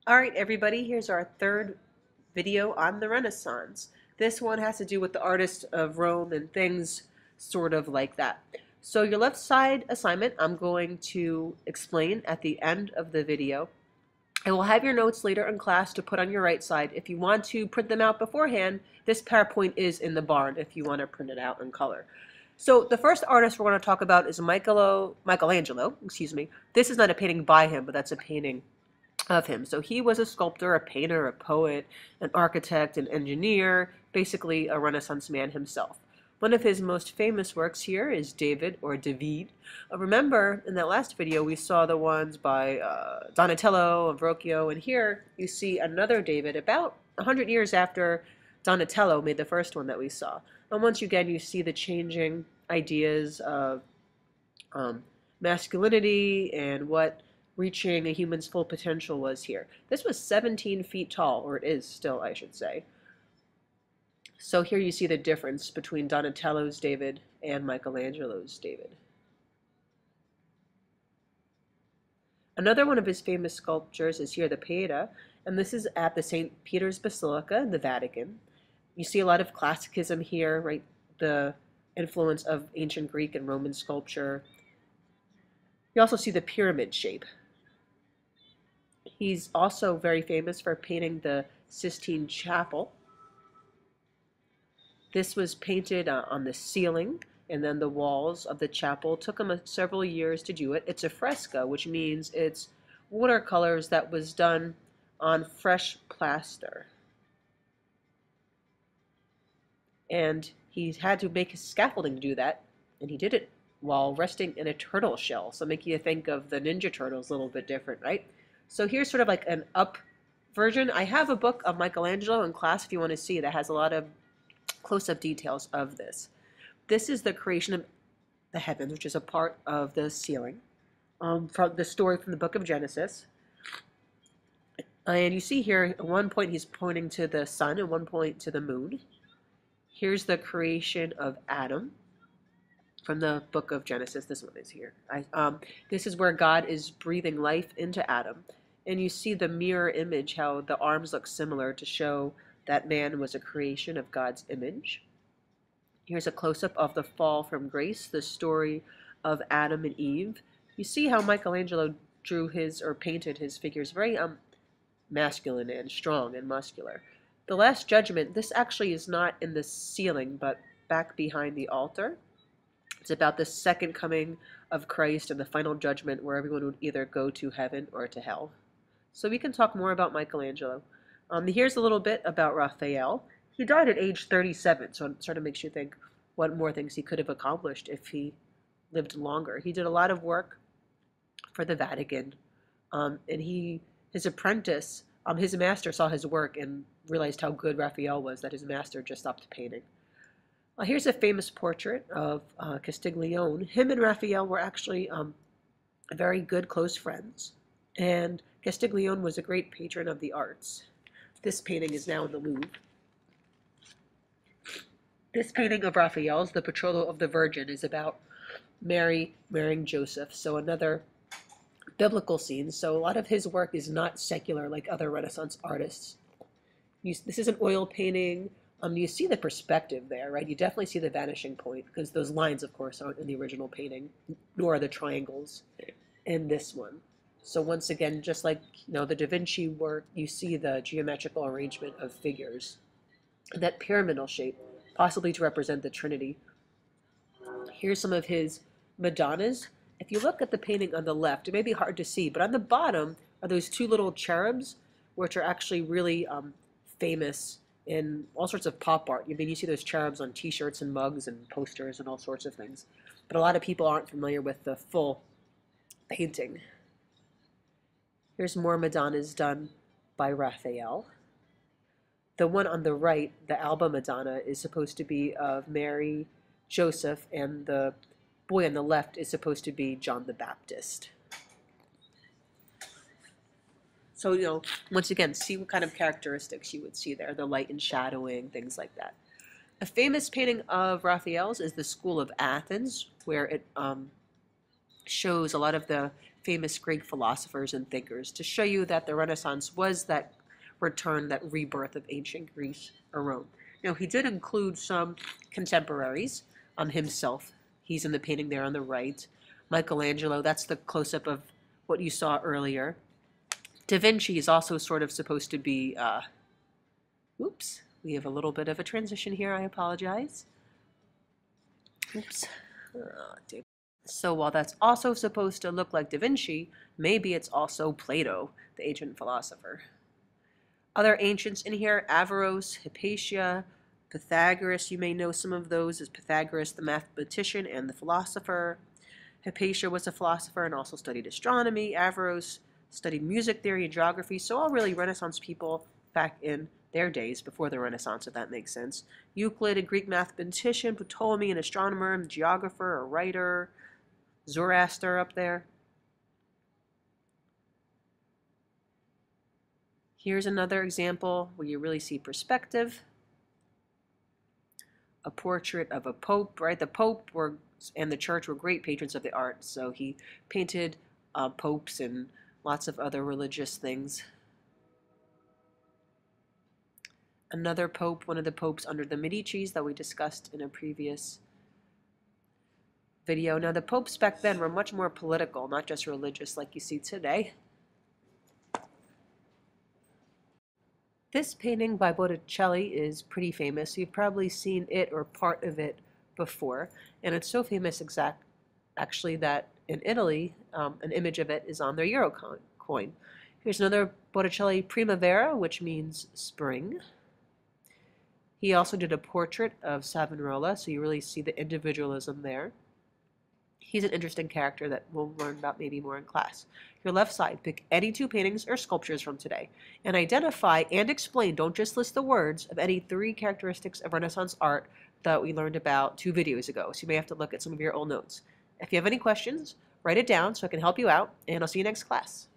All right, everybody, here's our third video on the Renaissance. This one has to do with the artists of Rome and things sort of like that. So your left side assignment, I'm going to explain at the end of the video. I will have your notes later in class to put on your right side. If you want to print them out beforehand, this PowerPoint is in the barn if you want to print it out in color. So the first artist we're going to talk about is Michelangelo, excuse me. This is not a painting by him, but that's a painting of him. So he was a sculptor, a painter, a poet, an architect, an engineer, basically a Renaissance man himself. One of his most famous works here is David or David. Remember, in that last video, we saw the ones by Donatello and Verrocchio, and here you see another David about 100 years after Donatello made the first one that we saw. And once again, you see the changing ideas of masculinity and what reaching a human's full potential was here. This was 17 feet tall, or it is still, I should say. So here you see the difference between Donatello's David and Michelangelo's David. Another one of his famous sculptures is here, the Pieta, and this is at the St. Peter's Basilica in the Vatican. You see a lot of classicism here, right? The influence of ancient Greek and Roman sculpture. You also see the pyramid shape. He's also very famous for painting the Sistine Chapel. This was painted on the ceiling and then the walls of the chapel. It took him several years to do it. It's a fresco, which means it's watercolors that was done on fresh plaster. And he had to make his scaffolding to do that, and he did it while resting in a turtle shell. So make you think of the Ninja Turtles a little bit different, right? So here's sort of like an up version. I have a book of Michelangelo in class if you want to see that has a lot of close-up details of this. This is the creation of the heavens, which is a part of the ceiling from the story from the book of Genesis. And you see here, at one point he's pointing to the sun, and one point to the moon. Here's the creation of Adam from the book of Genesis. This one is here. This is where God is breathing life into Adam. And you see the mirror image, how the arms look similar to show that man was a creation of God's image. Here's a close-up of the fall from grace, the story of Adam and Eve. You see how Michelangelo drew his, or painted his figures very masculine and strong and muscular. The Last Judgment, this actually is not in the ceiling, but back behind the altar. It's about the second coming of Christ and the final judgment where everyone would either go to heaven or to hell. So we can talk more about Michelangelo. Here's a little bit about Raphael. He died at age 37, so it sort of makes you think what more things he could have accomplished if he lived longer. He did a lot of work for the Vatican, and his apprentice, his master saw his work and realized how good Raphael was that his master just stopped painting. Here's a famous portrait of Castiglione. Him and Raphael were actually very good close friends, and Castiglione was a great patron of the arts. This painting is now in the Louvre. This painting of Raphael's, The Betrothal of the Virgin, is about Mary marrying Joseph, so another biblical scene. So a lot of his work is not secular like other Renaissance artists. This is an oil painting. You see the perspective there, right? You definitely see the vanishing point because those lines, of course, aren't in the original painting, nor are the triangles in this one. So once again, just like the Da Vinci work, you see the geometrical arrangement of figures, that pyramidal shape, possibly to represent the Trinity. Here's some of his Madonnas. If you look at the painting on the left, it may be hard to see, but on the bottom are those two little cherubs, which are actually really famous in all sorts of pop art. You see those cherubs on t-shirts and mugs and posters and all sorts of things. But a lot of people aren't familiar with the full painting. Here's more Madonnas done by Raphael. The one on the right, the Alba Madonna, is supposed to be of Mary, Joseph, and the boy on the left is supposed to be John the Baptist. So, once again, see what kind of characteristics you would see there, the light and shadowing, things like that. A famous painting of Raphael's is the School of Athens, where it shows a lot of the famous Greek philosophers and thinkers to show you that the Renaissance was that return, that rebirth of ancient Greece or Rome. Now, he did include some contemporaries himself. He's in the painting there on the right. Michelangelo, that's the close-up of what you saw earlier. Da Vinci is also sort of supposed to be, oops, we have a little bit of a transition here, I apologize. Oops. So while that's also supposed to look like Da Vinci, maybe it's also Plato, the ancient philosopher. Other ancients in here, Averroes, Hypatia, Pythagoras, you may know some of those as Pythagoras, the mathematician and the philosopher. Hypatia was a philosopher and also studied astronomy. Averroes studied music theory and geography, so all really Renaissance people back in their days, before the Renaissance, if that makes sense. Euclid, a Greek mathematician, Ptolemy, an astronomer, a geographer, a writer, Zoroaster up there. Here's another example where you really see perspective. A portrait of a pope, right? The pope and the church were great patrons of the art, so he painted popes and lots of other religious things. Another pope, one of the popes under the Medicis that we discussed in a previous video. Now, the popes back then were much more political, not just religious like you see today. This painting by Botticelli is pretty famous. You've probably seen it or part of it before, and it's so famous actually that in Italy, an image of it is on their euro coin. Here's another Botticelli Primavera, which means spring. He also did a portrait of Savonarola, so you really see the individualism there. He's an interesting character that we'll learn about maybe more in class. Your left side, pick any 2 paintings or sculptures from today and identify and explain, don't just list the words, of any 3 characteristics of Renaissance art that we learned about 2 videos ago. So you may have to look at some of your old notes. If you have any questions, write it down so I can help you out, and I'll see you next class.